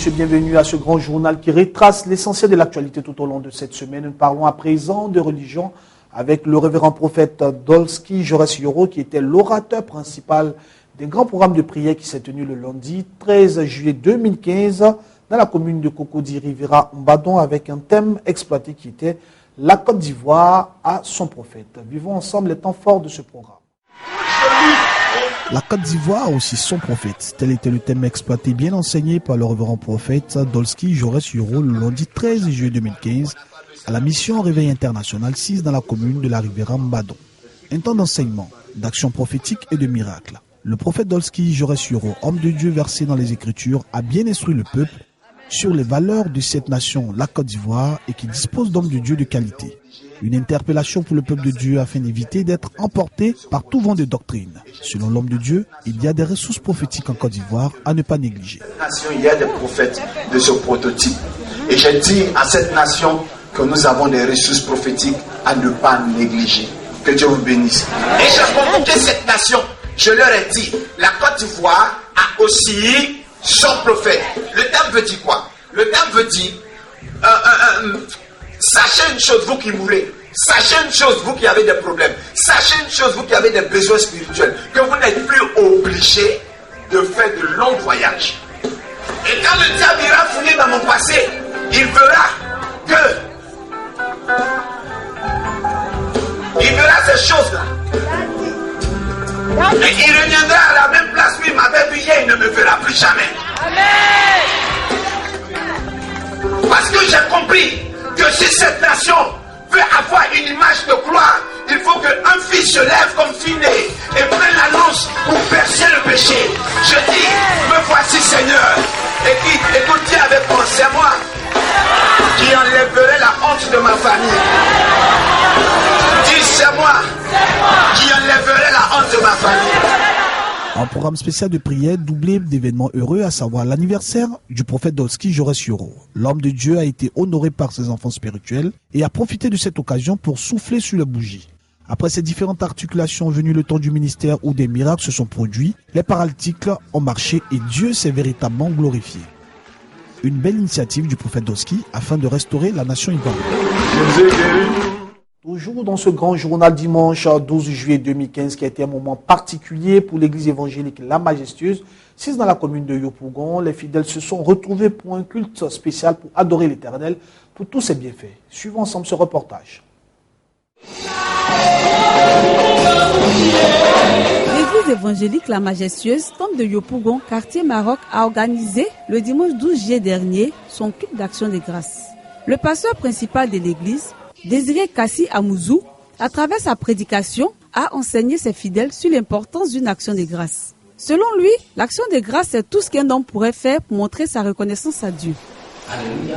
messieurs, bienvenue à ce grand journal qui retrace l'essentiel de l'actualité tout au long de cette semaine. Nous parlons à présent de religion avec le révérend prophète Dolski Jores Yoro qui était l'orateur principal d'un grand programme de prière qui s'est tenu le lundi 13 juillet 2015 dans la commune de Cocody Rivera Mbadon avec un thème exploité qui était la Côte d'Ivoire à son prophète. Vivons ensemble les temps forts de ce programme. La Côte d'Ivoire a aussi son prophète. Tel était le thème exploité bien enseigné par le révérend prophète Dolski Jores Yoro le lundi 13 juillet 2015 à la mission Réveil International 6 dans la commune de la Rivera Mbadon. Un temps d'enseignement, d'action prophétique et de miracles. Le prophète Dolski Jores Yoro, homme de Dieu versé dans les Écritures, a bien instruit le peuple sur les valeurs de cette nation, la Côte d'Ivoire, et qui dispose d'hommes de Dieu de qualité. Une interpellation pour le peuple de Dieu afin d'éviter d'être emporté par tout vent de doctrine. Selon l'homme de Dieu, il y a des ressources prophétiques en Côte d'Ivoire à ne pas négliger. Il y a des prophètes de ce prototype. Et je dis à cette nation que nous avons des ressources prophétiques à ne pas négliger. Que Dieu vous bénisse. Et j'ai convoqué cette nation. Je leur ai dit, la Côte d'Ivoire a aussi son prophète. Le terme veut dire quoi? Le terme veut dire sachez une chose, vous qui mourrez. Sachez une chose, vous qui avez des problèmes. Sachez une chose, vous qui avez des besoins spirituels. Que vous n'êtes plus obligés de faire de longs voyages. Et quand le diable ira fouiller dans mon passé, il verra ces choses-là. Et il reviendra à la même place où il m'avait vu hier, il ne me verra plus jamais. Amen. Parce que j'ai compris que si cette nation veut avoir une image de gloire, il faut qu'un fils se lève comme fille et prenne la lance pour percer le péché. Je dis, me voici Seigneur. Écoute, dis avec moi, c'est moi qui enlèverai la honte de ma famille. Dis, c'est moi qui enlèverai la honte de ma famille. Un programme spécial de prière doublé d'événements heureux, à savoir l'anniversaire du prophète Dolski Jores Yoro. L'homme de Dieu a été honoré par ses enfants spirituels et a profité de cette occasion pour souffler sur la bougie. Après ces différentes articulations venues le temps du ministère où des miracles se sont produits, les paralytiques ont marché et Dieu s'est véritablement glorifié. Une belle initiative du prophète Dolski afin de restaurer la nation ivoirienne. Toujours dans ce grand journal dimanche 12 juillet 2015 qui a été un moment particulier pour l'église évangélique La Majestueuse, 6 dans la commune de Yopougon, les fidèles se sont retrouvés pour un culte spécial pour adorer l'Éternel pour tous ses bienfaits. Suivons ensemble ce reportage. L'église évangélique La Majestueuse, temple de Yopougon, quartier Maroc, a organisé le dimanche 12 juillet dernier son culte d'action des grâces. Le pasteur principal de l'église, Désiré Kassi Amouzou, à travers sa prédication, a enseigné ses fidèles sur l'importance d'une action de grâce. Selon lui, l'action de grâce, c'est tout ce qu'un homme pourrait faire pour montrer sa reconnaissance à Dieu. Alléluia.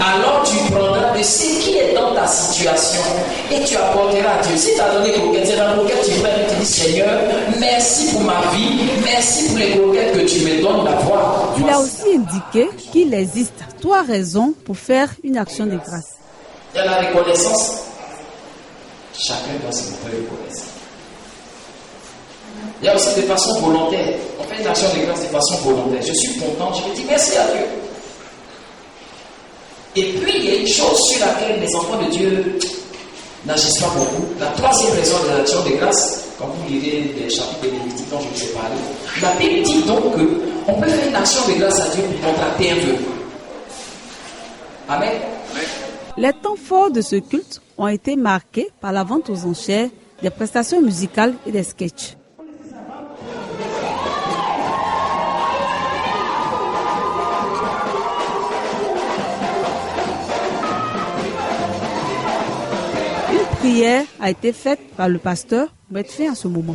Alors tu prendras de ce qui est dans ta situation et tu apporteras à Dieu. Si tu as donné croquettes, c'est dans croquettes, tu vas te dire Seigneur, merci pour ma vie, merci pour les croquettes que tu me donnes d'avoir. Il a aussi indiqué qu'il existe 3 raisons pour faire une action de grâce. Il y a la reconnaissance. Chacun doit se montrer reconnaissant. Il y a aussi de façon volontaire. On fait une action de grâce de façon volontaire. Je suis content, je me dis merci à Dieu. Et puis il y a une chose sur laquelle les enfants de Dieu n'agissent pas beaucoup. La 3e raison de l'action de grâce, quand vous lirez les chapitres de Lévitique dont je vous ai parlé, la Bible dit donc qu'on peut faire une action de grâce à Dieu pour contracter un vœu. Amen. Les temps forts de ce culte ont été marqués par la vente aux enchères, des prestations musicales et des sketchs. Une prière a été faite par le pasteur pour mettre fin à ce moment.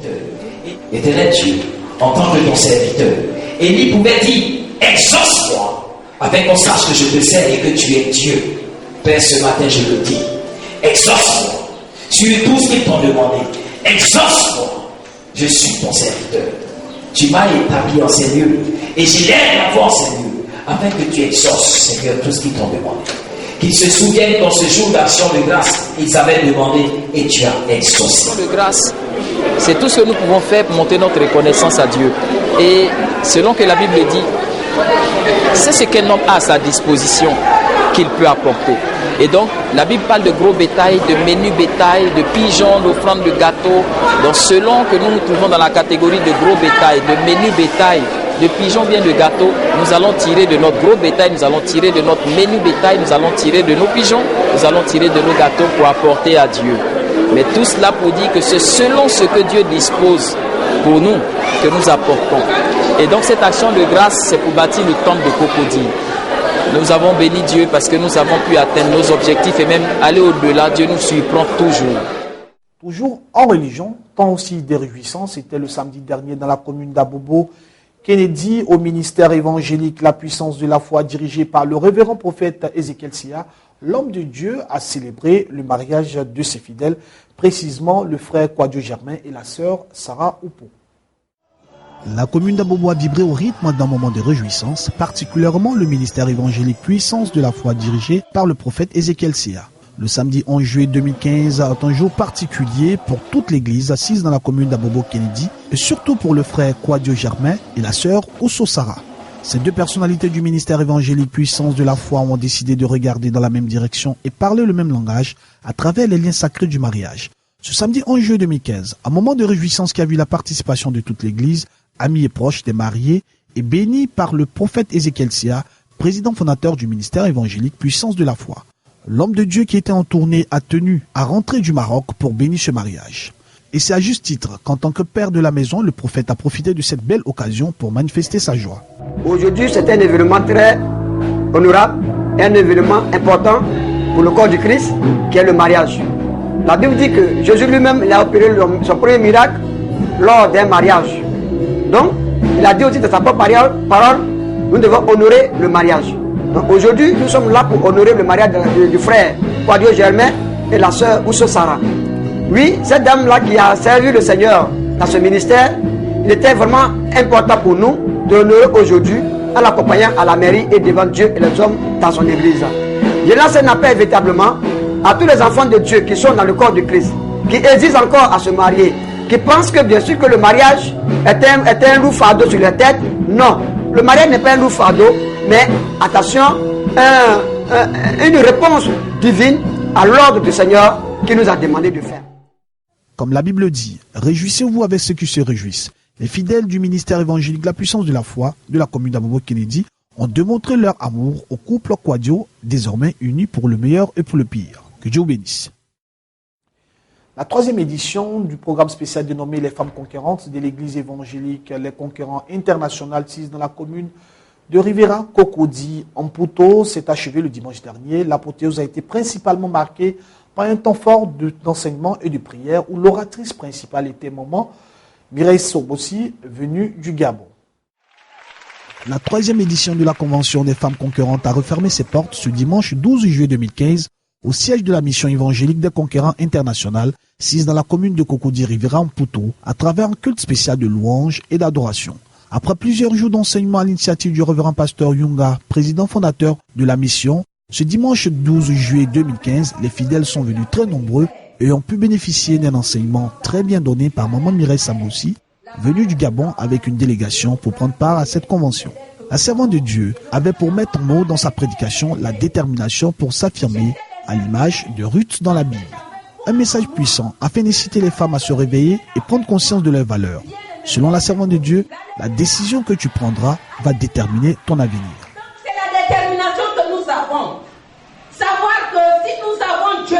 Éternel Dieu, en tant que ton serviteur, Élie pouvait dire, exauce-moi, afin qu'on sache que je te sers et que tu es Dieu. Père, ce matin, je le dis, exauce-moi sur tout ce qu'ils t'ont demandé. Exauce-moi, je suis ton serviteur. Tu m'as établi en ces lieux et je lève la voix en ces lieux afin que tu exauces, Seigneur, tout ce qu'ils t'ont demandé. Qu'ils se souviennent qu'en ce jour d'action de grâce, ils avaient demandé et tu as exaucé. L'action de grâce, c'est tout ce que nous pouvons faire pour montrer notre reconnaissance à Dieu. Et selon que la Bible dit, c'est ce qu'un homme a à sa disposition qu'il peut apporter. Et donc, la Bible parle de gros bétail, de menu bétail, de pigeons, d'offrandes de gâteaux. Donc, selon que nous nous trouvons dans la catégorie de gros bétail, de menu bétail, de pigeons bien de gâteaux, nous allons tirer de notre gros bétail, nous allons tirer de notre menu bétail, nous allons tirer de nos pigeons, nous allons tirer de nos gâteaux pour apporter à Dieu. Mais tout cela pour dire que c'est selon ce que Dieu dispose pour nous que nous apportons. Et donc cette action de grâce, c'est pour bâtir le temple de Cocody. Nous avons béni Dieu parce que nous avons pu atteindre nos objectifs et même aller au-delà. Dieu nous surprend toujours. Toujours en religion, tant aussi des réjouissances, c'était le samedi dernier dans la commune d'Abobo Kennedy, au ministère évangélique La Puissance de la Foi, dirigé par le révérend prophète Ézéchiel Sia. L'homme de Dieu a célébré le mariage de ses fidèles, précisément le frère Kwadio Germain et la sœur Sarah Oupo. La commune d'Abobo a vibré au rythme d'un moment de réjouissance, particulièrement le ministère évangélique Puissance de la Foi dirigé par le prophète Ézéchiel Sia. Le samedi 11 juillet 2015 est un jour particulier pour toute l'église assise dans la commune d'Abobo Kennedy et surtout pour le frère Kwadio Germain et la sœur Ousso Sarah. Ces deux personnalités du ministère évangélique Puissance de la Foi ont décidé de regarder dans la même direction et parler le même langage à travers les liens sacrés du mariage. Ce samedi 11 juillet 2015, un moment de réjouissance qui a vu la participation de toute l'église, amis et proches des mariés, et béni par le prophète Ézéchiel Sia, président fondateur du ministère évangélique Puissance de la Foi. L'homme de Dieu qui était en tournée a tenu à rentrer du Maroc pour bénir ce mariage. Et c'est à juste titre qu'en tant que père de la maison, le prophète a profité de cette belle occasion pour manifester sa joie. Aujourd'hui, c'est un événement très honorable, un événement important pour le corps du Christ, qui est le mariage. La Bible dit que Jésus lui-même il a opéré son premier miracle lors d'un mariage. Donc, il a dit aussi de sa propre parole, nous devons honorer le mariage. Donc aujourd'hui, nous sommes là pour honorer le mariage du frère Kwadio Germain et la sœur Ousso Sarah. Oui, cette dame-là qui a servi le Seigneur dans ce ministère, il était vraiment important pour nous d'honorer aujourd'hui en l'accompagnant à la mairie et devant Dieu et les hommes dans son église. Je lance un appel véritablement à tous les enfants de Dieu qui sont dans le corps du Christ, qui hésitent encore à se marier, qui pensent que bien sûr que le mariage est un lourd fardeau sur leur tête. Non, le mariage n'est pas un lourd fardeau, mais attention, une réponse divine à l'ordre du Seigneur qui nous a demandé de faire. Comme la Bible dit, réjouissez-vous avec ceux qui se réjouissent. Les fidèles du ministère évangélique La Puissance de la Foi de la commune d'Abobo Kennedy ont démontré leur amour au couple Kwadio, désormais unis pour le meilleur et pour le pire. Que Dieu vous bénisse. La troisième édition du programme spécial dénommé Les Femmes Conquérantes de l'église évangélique Les Conquérants International 6 dans la commune de Rivera Cocody en Mputo s'est achevée le dimanche dernier. L'apothéose a été principalement marquée par un temps fort d'enseignement et de prière où l'oratrice principale était maman Mireille Sobossi, venue du Gabon. La troisième édition de la Convention des femmes conquérantes a refermé ses portes ce dimanche 12 juillet 2015 au siège de la mission évangélique des Conquérants International, 6 dans la commune de Cocody Rivera en Mputo, à travers un culte spécial de louange et d'adoration. Après plusieurs jours d'enseignement à l'initiative du révérend pasteur Yunga, président fondateur de la mission, ce dimanche 12 juillet 2015, les fidèles sont venus très nombreux et ont pu bénéficier d'un enseignement très bien donné par maman Mireille Sabossi, venue du Gabon avec une délégation pour prendre part à cette convention. La servante de Dieu avait pour maître mot dans sa prédication la détermination pour s'affirmer à l'image de Ruth dans la Bible. Un message puissant afin d'inciter les femmes à se réveiller et prendre conscience de leurs valeurs. Selon la servante de Dieu, la décision que tu prendras va déterminer ton avenir. C'est la détermination que nous avons. Savoir que si nous avons Dieu,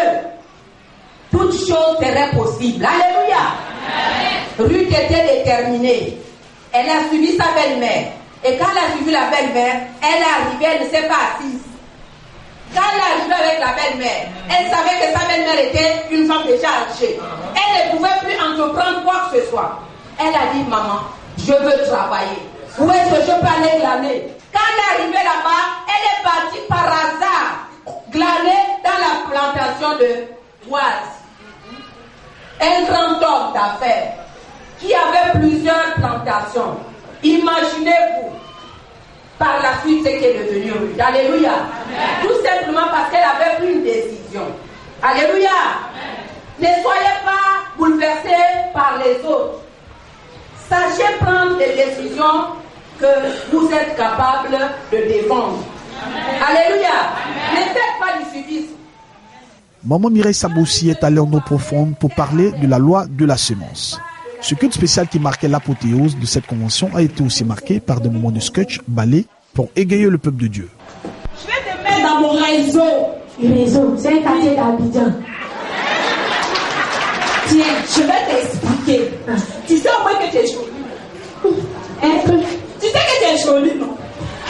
toute chose serait possible. Alléluia. Ruth était déterminée. Elle a suivi sa belle-mère. Et quand elle a suivi la belle-mère, elle est arrivée, elle ne s'est pas assise. Quand elle est arrivée avec la belle-mère, elle savait que sa belle-mère était une femme déjà âgée. Elle ne pouvait plus entreprendre quoi que ce soit. Elle a dit, maman, je veux travailler. Où est-ce que je peux aller glaner? Quand elle est arrivée là-bas, elle est partie par hasard glaner dans la plantation de Oise. Un grand homme d'affaires qui avait plusieurs plantations. Imaginez-vous par la suite ce qui est devenu Ruth. Alléluia. Amen. Tout simplement parce qu'elle avait pris une décision. Alléluia. Amen. Ne soyez pas bouleversés par les autres. Sachez prendre des décisions que vous êtes capable de défendre. Alléluia. Ne faites pas du suivisme. Maman Mireille Saboussi est allée en eau profonde pour parler de la loi de la semence. Ce culte spécial qui marquait l'apothéose de cette convention a été aussi marqué par des moments de sketch, ballet, pour égayer le peuple de Dieu. Je vais te mettre dans mon réseau. Réseau, c'est un quartier d'Abidjan. Tiens, je vais t'expliquer. Tu sais au moins que tu es jolie. Tu sais que tu es jolie, non?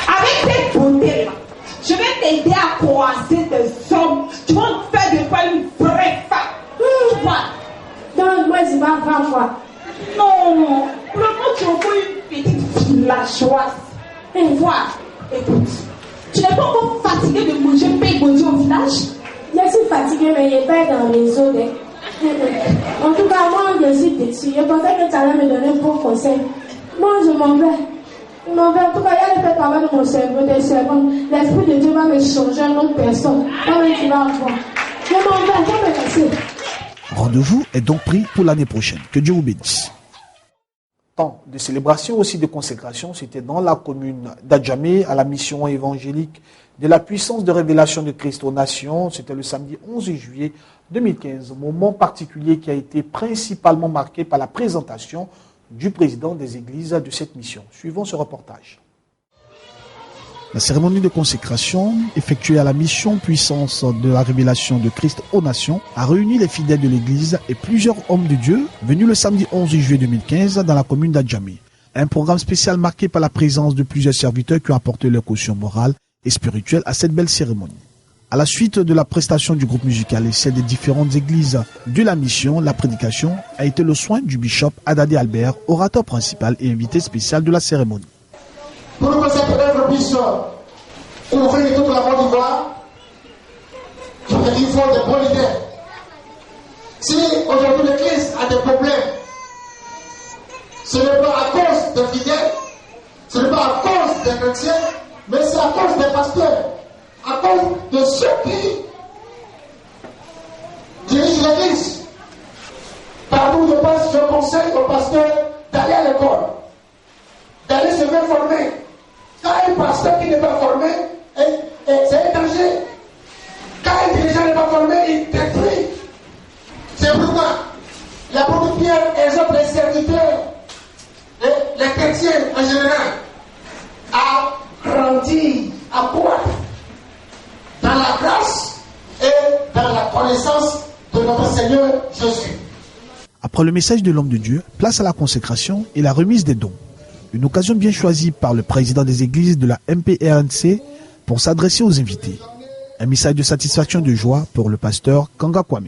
Avec cette beauté-là, je vais t'aider à croiser des hommes. Tu vas faire de toi une vraie femme. Donc, moi, je vais avoir quoi? Non, vraiment, tu envoies une petite villageoise. Et vois, écoute, tu n'es pas encore fatigué de manger pain manger au village? Je suis fatigué, mais je n'ai pas dans les eaux. En tout cas, moi, je suis déçu. Je pensais que tu allais me donner un bon conseil. Moi, je m'en vais. Je m'en vais. En tout cas, il y a le fait travail de mon cerveau, des cerveaux. L'Esprit de Dieu va me changer en autre personne. Comment tu vas voir? Je m'en vais, je vais me laisser. Rendez-vous est donc pris pour l'année prochaine. Que Dieu vous bénisse. Temps de célébration, aussi de consécration, c'était dans la commune d'Adjamé, à la mission évangélique de la puissance de révélation de Christ aux nations. C'était le samedi 11 juillet 2015, moment particulier qui a été principalement marqué par la présentation du président des églises de cette mission. Suivons ce reportage. La cérémonie de consécration, effectuée à la mission puissance de la révélation de Christ aux nations, a réuni les fidèles de l'église et plusieurs hommes de Dieu venus le samedi 11 juillet 2015 dans la commune d'Adjamé. Un programme spécial marqué par la présence de plusieurs serviteurs qui ont apporté leur caution morale et spirituelle à cette belle cérémonie. À la suite de la prestation du groupe musical et celle des différentes églises de la mission, la prédication a été le soin du bishop Adadé Albert, orateur principal et invité spécial de la cérémonie. Pour que cette œuvre puisse couvrir toute la Côte d'Ivoire, il faut des bons leaders. Si aujourd'hui l'Église a des problèmes, ce n'est pas à cause des fidèles, ce n'est pas à cause des chrétiens, mais c'est à cause des pasteurs, à cause de ceux qui dirigent l'Église. Partout, je conseille aux pasteurs d'aller à l'école, d'aller se faire former. Quand un pasteur qui n'est pas formé, c'est un danger. Quand un dirigeant n'est pas formé, il détruit. C'est pourquoi l'apôtre Pierre exhorte les serviteurs, les chrétiens en général, à grandir, à croître dans la grâce et dans la connaissance de notre Seigneur Jésus. Après le message de l'homme de Dieu, place à la consécration et la remise des dons. Une occasion bien choisie par le président des églises de la MPRNC pour s'adresser aux invités. Un message de satisfaction et de joie pour le pasteur Kanga Kwame.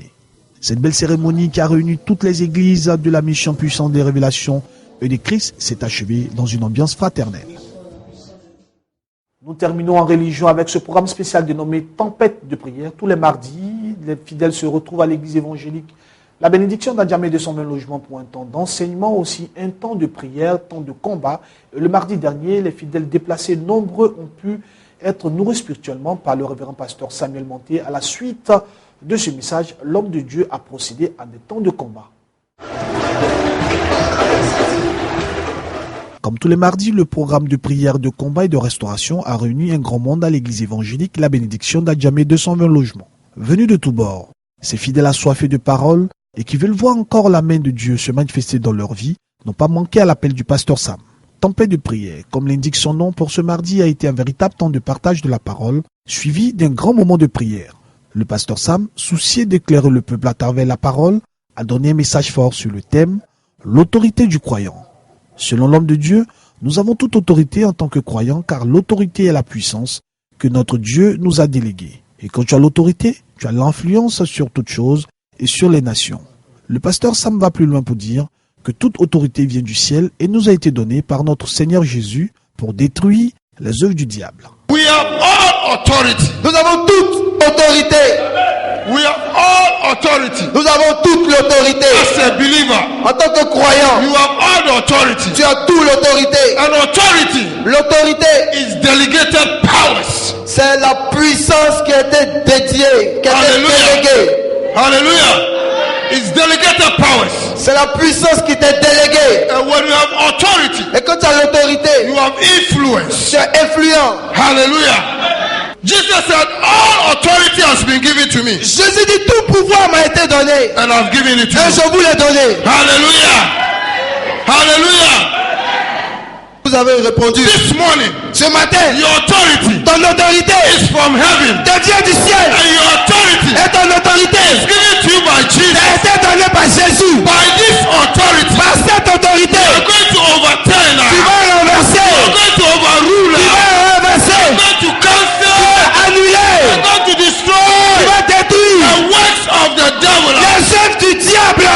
Cette belle cérémonie qui a réuni toutes les églises de la mission puissante des révélations et de Christ s'est achevée dans une ambiance fraternelle. Nous terminons en religion avec ce programme spécial dénommé Tempête de prière. Tous les mardis, les fidèles se retrouvent à l'église évangélique La bénédiction d'Adjamé de 220 logements pour un temps d'enseignement, aussi un temps de prière, temps de combat. Le mardi dernier, les fidèles déplacés nombreux ont pu être nourris spirituellement par le révérend pasteur Samuel Monté. À la suite de ce message, l'homme de Dieu a procédé à des temps de combat. Comme tous les mardis, le programme de prière, de combat et de restauration a réuni un grand monde à l'église évangélique La bénédiction d'Adjamé 220 logements. Venus de tous bords, ces fidèles assoiffés de paroles et qui veulent voir encore la main de Dieu se manifester dans leur vie, n'ont pas manqué à l'appel du pasteur Sam. Tempête de prière, comme l'indique son nom pour ce mardi, a été un véritable temps de partage de la parole, suivi d'un grand moment de prière. Le pasteur Sam, soucié d'éclairer le peuple à travers la parole, a donné un message fort sur le thème « L'autorité du croyant ». Selon l'homme de Dieu, nous avons toute autorité en tant que croyants, car l'autorité est la puissance que notre Dieu nous a déléguée. Et quand tu as l'autorité, tu as l'influence sur toutes choses et sur les nations. Le pasteur Sam va plus loin pour dire que toute autorité vient du ciel et nous a été donnée par notre Seigneur Jésus pour détruire les œuvres du diable. We have all authority. Nous avons toute autorité. We have all authority. Nous avons toute l'autorité. As a believer, En tant que croyant, you have all the authority. tu as toute l'autorité. And authority L'autorité, is delegated powers. c'est la puissance qui a été dédiée, qui a été Hallelujah. déléguée. Hallelujah. It's delegated powers. C'est la puissance qui t'est déléguée. And when you have authority, Et quand tu as l'autorité, you have influence. tu es influent. Hallelujah. Jesus said, all authority has been given to me. Jésus dit, tout pouvoir m'a été donné. And I've given it to Et you. je vous l'ai donné. Hallelujah. Hallelujah. Vous avez répondu. This morning, Ce matin, your authority ton autorité is from heaven. te vient du ciel. And your authority Et ton autorité is given to you by t'a Jesus. été donnée par Jésus. By this authority, Par cette autorité, you are going to overturn. tu vas renverser. You are going to overrule. Tu vas renverser. You are going to cancel. Tu vas annuler. You are going to Tu destroy vas détruire the works of the devil. les œuvres du diable.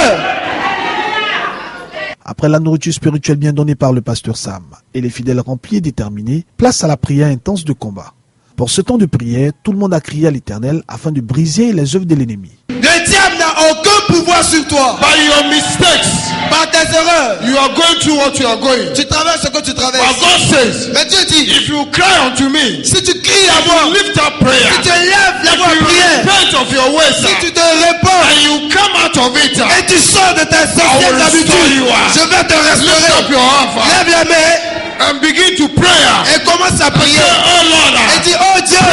Après la nourriture spirituelle bien donnée par le pasteur Sam et les fidèles remplis et déterminés, place à la prière intense de combat. Pour ce temps de prière, tout le monde a crié à l'Éternel afin de briser les œuvres de l'ennemi. Le diable n'a aucun pouvoir sur toi. By your mistakes, Par tes erreurs, you are going through what you are going. tu traverses ce que tu But traverses. God says, Mais Dieu dit, if you cry unto me, si tu cries à if moi, you lift up prayer, si tu lèves la voix if à you prière, repent of your ways, si tu te réponds and you come out of it, et tu sors de tes I anciennes will restore habitudes, you. je vais te Lift up restaurer. your hand, Father, Lève la main and begin to pray. et commence à And say, prier. oh Lord, Et dis, oh Dieu,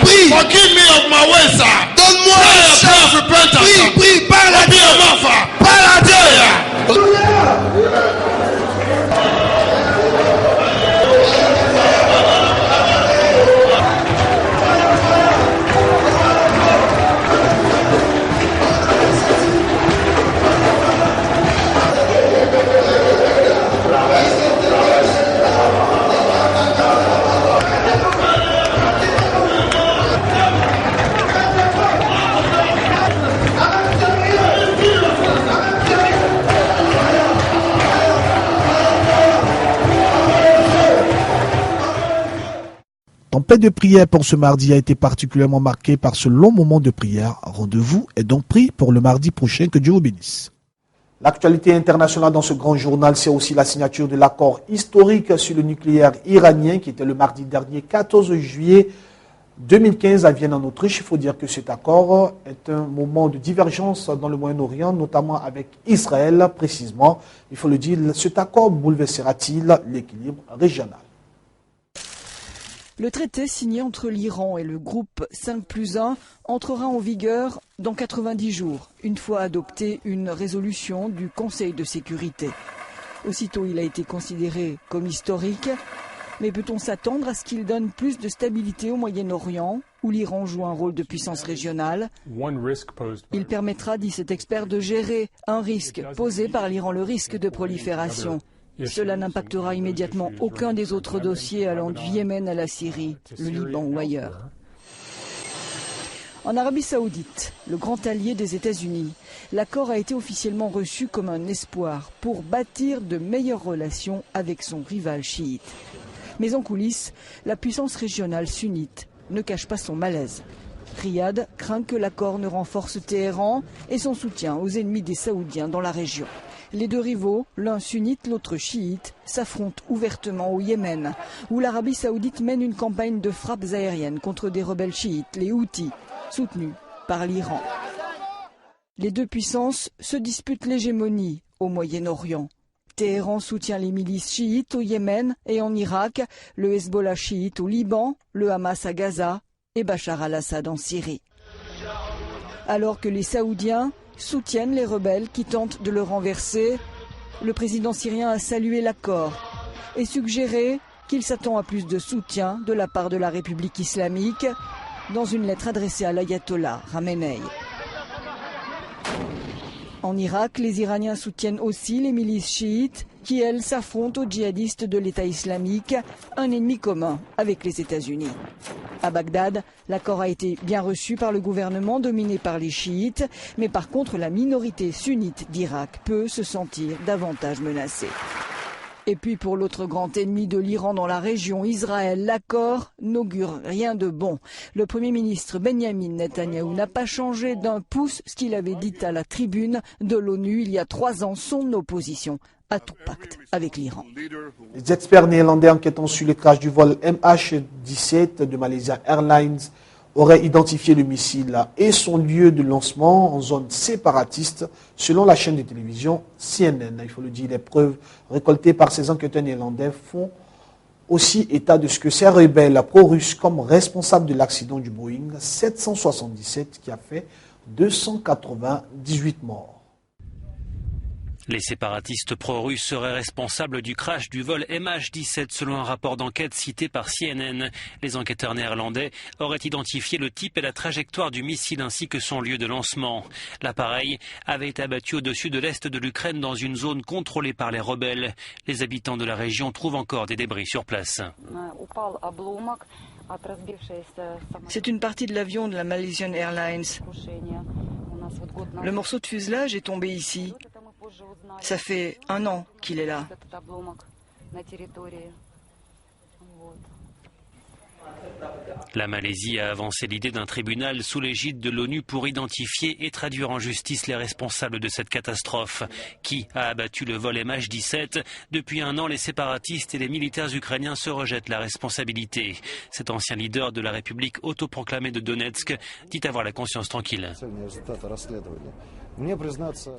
prie, forgive me of my ways. donne-moi Pray une a prayer of chance. repentance. Prie, prie, parle à Open Dieu. your mouth. Parle à Dieu. Tempête de prière pour ce mardi a été particulièrement marquée par ce long moment de prière. Rendez-vous est donc pris pour le mardi prochain. Que Dieu vous bénisse. L'actualité internationale dans ce grand journal, c'est aussi la signature de l'accord historique sur le nucléaire iranien qui était le mardi dernier 14 juillet 2015 à Vienne en Autriche. Il faut dire que cet accord est un moment de divergence dans le Moyen-Orient, notamment avec Israël précisément. Il faut le dire, cet accord bouleversera-t-il l'équilibre régional? Le traité signé entre l'Iran et le groupe 5+1 entrera en vigueur dans 90 jours, une fois adoptée une résolution du Conseil de sécurité. Aussitôt, il a été considéré comme historique, mais peut-on s'attendre à ce qu'il donne plus de stabilité au Moyen-Orient, où l'Iran joue un rôle de puissance régionale? Il permettra, dit cet expert, de gérer un risque posé par l'Iran, le risque de prolifération. Cela n'impactera immédiatement aucun des autres dossiers allant du Yémen à la Syrie, le Liban ou ailleurs. En Arabie Saoudite, le grand allié des États-Unis, l'accord a été officiellement reçu comme un espoir pour bâtir de meilleures relations avec son rival chiite. Mais en coulisses, la puissance régionale sunnite ne cache pas son malaise. Riyad craint que l'accord ne renforce Téhéran et son soutien aux ennemis des Saoudiens dans la région. Les deux rivaux, l'un sunnite, l'autre chiite, s'affrontent ouvertement au Yémen, où l'Arabie Saoudite mène une campagne de frappes aériennes contre des rebelles chiites, les Houthis, soutenus par l'Iran. Les deux puissances se disputent l'hégémonie au Moyen-Orient. Téhéran soutient les milices chiites au Yémen et en Irak, le Hezbollah chiite au Liban, le Hamas à Gaza et Bachar al-Assad en Syrie. Alors que les Saoudiens soutiennent les rebelles qui tentent de le renverser, le président syrien a salué l'accord et suggéré qu'il s'attend à plus de soutien de la part de la République islamique dans une lettre adressée à l'ayatollah Khamenei. En Irak, les Iraniens soutiennent aussi les milices chiites qui, elles, s'affrontent aux djihadistes de l'État islamique, un ennemi commun avec les États-Unis. À Bagdad, l'accord a été bien reçu par le gouvernement dominé par les chiites, mais par contre la minorité sunnite d'Irak peut se sentir davantage menacée. Et puis pour l'autre grand ennemi de l'Iran dans la région, Israël, l'accord n'augure rien de bon. Le Premier ministre Benjamin Netanyahou n'a pas changé d'un pouce ce qu'il avait dit à la tribune de l'ONU il y a 3 ans, son opposition à tout pacte avec l'Iran. Les experts néerlandais enquêtant sur le crash du vol MH17 de Malaysia Airlines aurait identifié le missile et son lieu de lancement en zone séparatiste, selon la chaîne de télévision CNN. Il faut le dire, les preuves récoltées par ces enquêteurs néerlandais font aussi état de ce que ces rebelles pro-russes comme responsables de l'accident du Boeing 777 qui a fait 298 morts. Les séparatistes pro-russes seraient responsables du crash du vol MH17 selon un rapport d'enquête cité par CNN. Les enquêteurs néerlandais auraient identifié le type et la trajectoire du missile ainsi que son lieu de lancement. L'appareil avait été abattu au-dessus de l'est de l'Ukraine dans une zone contrôlée par les rebelles. Les habitants de la région trouvent encore des débris sur place. C'est une partie de l'avion de la Malaysian Airlines. Le morceau de fuselage est tombé ici. Ça fait 1 an qu'il est là. La Malaisie a avancé l'idée d'un tribunal sous l'égide de l'ONU pour identifier et traduire en justice les responsables de cette catastrophe. Qui a abattu le vol MH17 ? Depuis 1 an, les séparatistes et les militaires ukrainiens se rejettent la responsabilité. Cet ancien leader de la République autoproclamée de Donetsk dit avoir la conscience tranquille.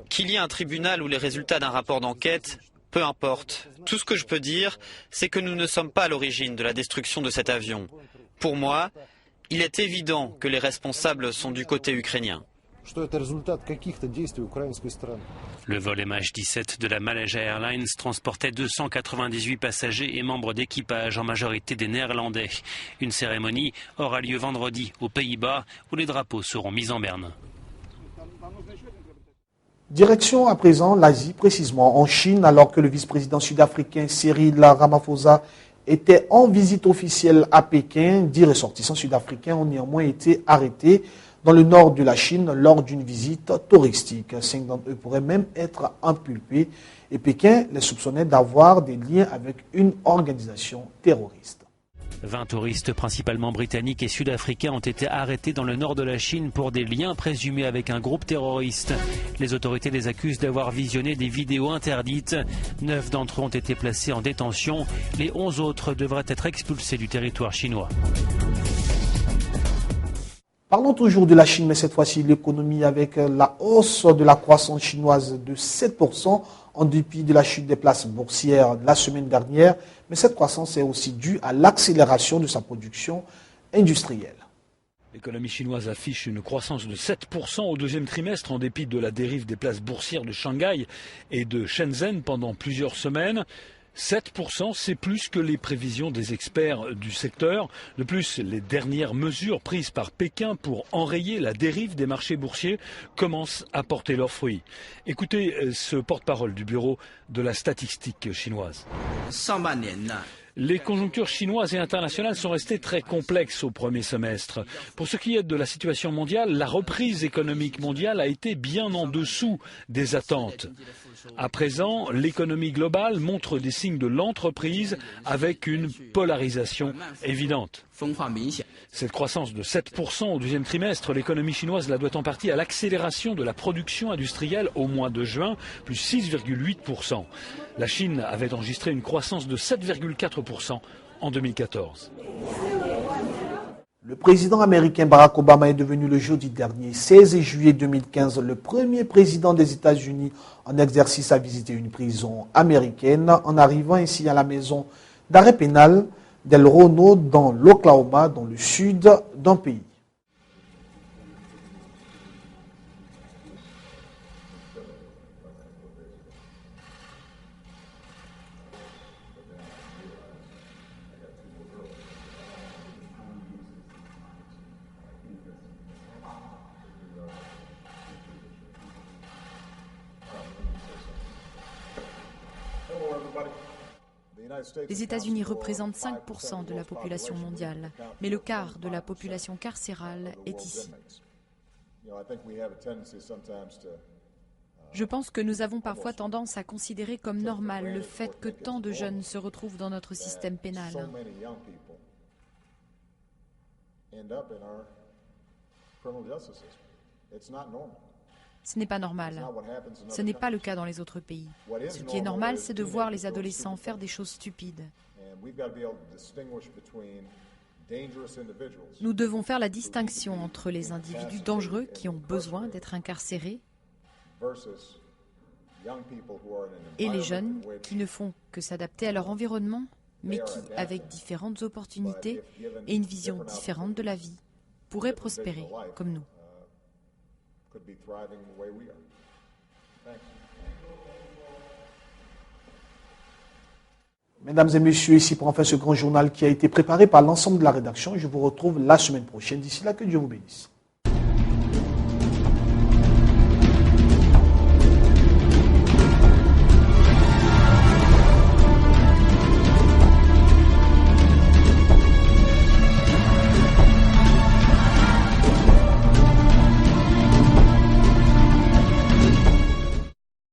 Qu'il y ait un tribunal ou les résultats d'un rapport d'enquête, peu importe. Tout ce que je peux dire, c'est que nous ne sommes pas à l'origine de la destruction de cet avion. Pour moi, il est évident que les responsables sont du côté ukrainien. Le vol MH17 de la Malaysia Airlines transportait 298 passagers et membres d'équipage, en majorité des Néerlandais. Une cérémonie aura lieu vendredi aux Pays-Bas, où les drapeaux seront mis en berne. Direction à présent l'Asie, précisément en Chine, alors que le vice-président sud-africain Cyril Ramaphosa était en visite officielle à Pékin. 10 ressortissants sud-africains ont néanmoins été arrêtés dans le nord de la Chine lors d'une visite touristique. 5 d'entre eux pourraient même être inculpés et Pékin les soupçonnait d'avoir des liens avec une organisation terroriste. 20 touristes, principalement britanniques et sud-africains, ont été arrêtés dans le nord de la Chine pour des liens présumés avec un groupe terroriste. Les autorités les accusent d'avoir visionné des vidéos interdites. 9 d'entre eux ont été placés en détention. Les 11 autres devraient être expulsés du territoire chinois. Parlons toujours de la Chine, mais cette fois-ci l'économie avec la hausse de la croissance chinoise de 7% en dépit de la chute des places boursières la semaine dernière. Mais cette croissance est aussi due à l'accélération de sa production industrielle. L'économie chinoise affiche une croissance de 7% au 2e trimestre en dépit de la dérive des places boursières de Shanghai et de Shenzhen pendant plusieurs semaines. 7%, c'est plus que les prévisions des experts du secteur. De plus, les dernières mesures prises par Pékin pour enrayer la dérive des marchés boursiers commencent à porter leurs fruits. Écoutez ce porte-parole du bureau de la statistique chinoise. Les conjonctures chinoises et internationales sont restées très complexes au premier semestre. Pour ce qui est de la situation mondiale, la reprise économique mondiale a été bien en dessous des attentes. À présent, l'économie globale montre des signes de l'entreprise avec une polarisation évidente. Cette croissance de 7% au 2e trimestre, l'économie chinoise la doit en partie à l'accélération de la production industrielle au mois de juin, plus 6,8%. La Chine avait enregistré une croissance de 7,4% en 2014. Le président américain Barack Obama est devenu le jeudi dernier, 16 juillet 2015, le premier président des États-Unis en exercice à visiter une prison américaine, en arrivant ainsi à la maison d'arrêt pénal d'El Rono dans l'Oklahoma, dans le sud d'un pays. Les États-Unis représentent 5% de la population mondiale, mais le quart de la population carcérale est ici. Je pense que nous avons parfois tendance à considérer comme normal le fait que tant de jeunes se retrouvent dans notre système pénal. Ce n'est pas normal. Ce n'est pas le cas dans les autres pays. Ce qui est normal, c'est de voir les adolescents faire des choses stupides. Nous devons faire la distinction entre les individus dangereux qui ont besoin d'être incarcérés et les jeunes qui ne font que s'adapter à leur environnement, mais qui, avec différentes opportunités et une vision différente de la vie, pourraient prospérer comme nous. Mesdames et messieurs, ici pour en faire ce grand journal qui a été préparé par l'ensemble de la rédaction. Je vous retrouve la semaine prochaine. D'ici là, que Dieu vous bénisse.